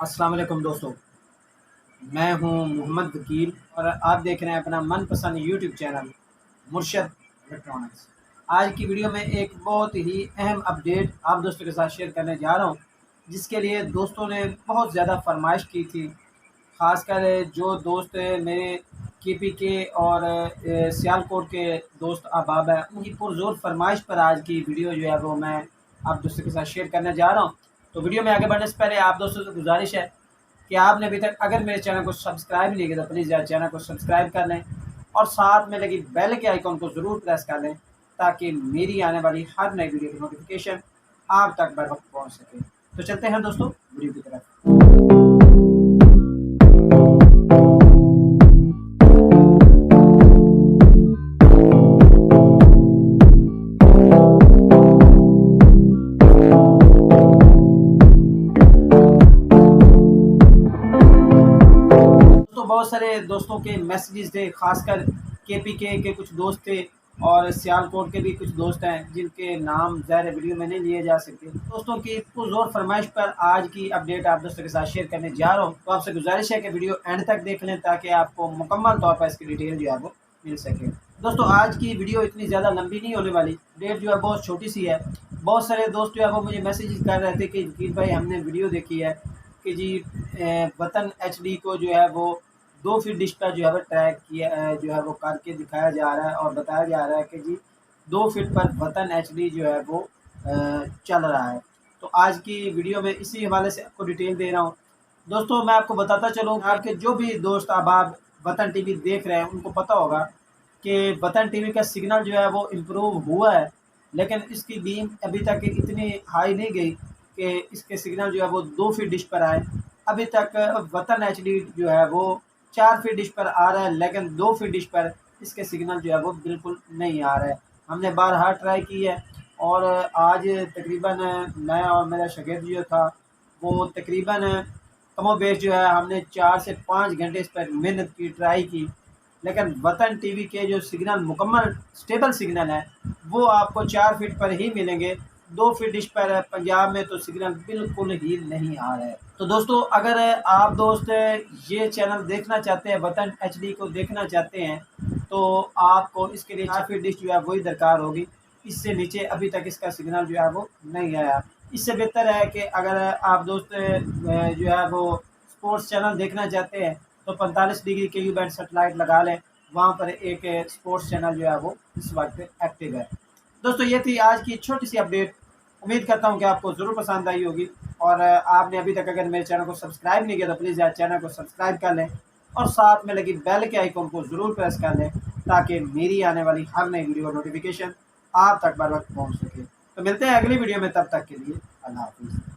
अस्सलाम वालेकुम दोस्तों, मैं हूं मोहम्मद वकील और आप देख रहे हैं अपना मनपसंद यूट्यूब चैनल मुर्शद इलेक्ट्रॉनिक्स। आज की वीडियो में एक बहुत ही अहम अपडेट आप दोस्तों के साथ शेयर करने जा रहा हूं, जिसके लिए दोस्तों ने बहुत ज़्यादा फरमाइश की थी। ख़ासकर जो दोस्त मेरे केपीके और सियालकोट के दोस्त अहबाब हैं, उनकी पुरज़ोर फरमाइश पर आज की वीडियो जो है वो मैं आप दोस्तों के साथ शेयर करने जा रहा हूँ। तो वीडियो में आगे बढ़ने से पहले आप दोस्तों से गुजारिश है कि आपने अभी तक अगर मेरे चैनल को सब्सक्राइब नहीं किया तो प्लीज़ यार चैनल को सब्सक्राइब कर लें और साथ में लगी बेल के आइकॉन को ज़रूर प्रेस कर लें, ताकि मेरी आने वाली हर नई वीडियो की नोटिफिकेशन आप तक बर वक्त पहुँच सके। तो चलते हैं दोस्तों वीडियो की तरफ। तो बहुत सारे दोस्तों के मैसेजेस थे, खासकर केपीके के कुछ दोस्त थे और सियालकोट के भी कुछ दोस्त हैं जिनके नाम ज़ाहिर वीडियो में नहीं लिए जा सकते। दोस्तों की पुरज़ोर फरमाइश पर आज की अपडेट आप दोस्तों के साथ शेयर करने जा रहा हूँ। तो आपसे गुजारिश है कि वीडियो एंड तक देख लें, ताकि आपको मुकम्मल तौर पर इसकी डिटेल जो है वो मिल सके। दोस्तों आज की वीडियो इतनी ज़्यादा लंबी नहीं होने वाली, डेट जो है बहुत छोटी सी है। बहुत सारे दोस्त जो है वो मुझे मैसेज कर रहे थे कि वकील भाई हमने वीडियो देखी है कि जी वतन एचडी को जो है वो 2 फीट डिश पर जो है वो ट्रैक किया जो है वो करके दिखाया जा रहा है और बताया जा रहा है कि जी 2 फीट पर वतन एचडी जो है वो चल रहा है। तो आज की वीडियो में इसी हवाले से आपको डिटेल दे रहा हूँ। दोस्तों मैं आपको बताता चलूँ, आपके जो भी दोस्त अहबाब वतन टीवी देख रहे हैं उनको पता होगा कि वतन टीवी का सिग्नल जो है वो इम्प्रूव हुआ है, लेकिन इसकी बीम अभी तक इतनी हाई नहीं गई कि इसके सिग्नल जो है वो 2 फीट डिश पर आए। अभी तक वतन एचडी जो है वो 4 फीट डिश पर आ रहा है, लेकिन 2 फीट डिश पर इसके सिग्नल जो है वो बिल्कुल नहीं आ रहा है। हमने बारहा ट्राई की है और आज तकरीबन मैं और मेरा शागिर्द जो था वो तकरीबन कमोबेश जो है हमने 4 से 5 घंटे इस पर मेहनत की, ट्राई की, लेकिन वतन टीवी के जो सिग्नल मुकम्मल स्टेबल सिग्नल है वो आपको 4 फीट पर ही मिलेंगे। 2 फीट डिश पर पंजाब में तो सिग्नल बिल्कुल ही नहीं आ रहा है। तो दोस्तों अगर आप दोस्त ये चैनल देखना चाहते हैं, वतन एचडी को देखना चाहते हैं, तो आपको इसके लिए 4 फीट डिश जो है वही दरकार होगी। इससे नीचे अभी तक इसका सिग्नल जो है वो नहीं आया। इससे बेहतर है कि अगर आप दोस्त जो है वो स्पोर्ट्स चैनल देखना चाहते हैं तो 45 डिग्री के यू बैंड सेटेलाइट लगा लें, वहाँ पर एक स्पोर्ट्स चैनल जो है वो इस वक्त एक्टिव है। दोस्तों ये थी आज की छोटी सी अपडेट, उम्मीद करता हूँ कि आपको ज़रूर पसंद आई होगी। और आपने अभी तक अगर मेरे चैनल को सब्सक्राइब नहीं किया तो प्लीज़ यार चैनल को सब्सक्राइब कर लें और साथ में लगी बेल के आइकॉन को ज़रूर प्रेस कर लें, ताकि मेरी आने वाली हर नई वीडियो नोटिफिकेशन आप तक बर वक्त पहुँच सके। तो मिलते हैं अगली वीडियो में, तब तक के लिए अल्लाह हाफिज़।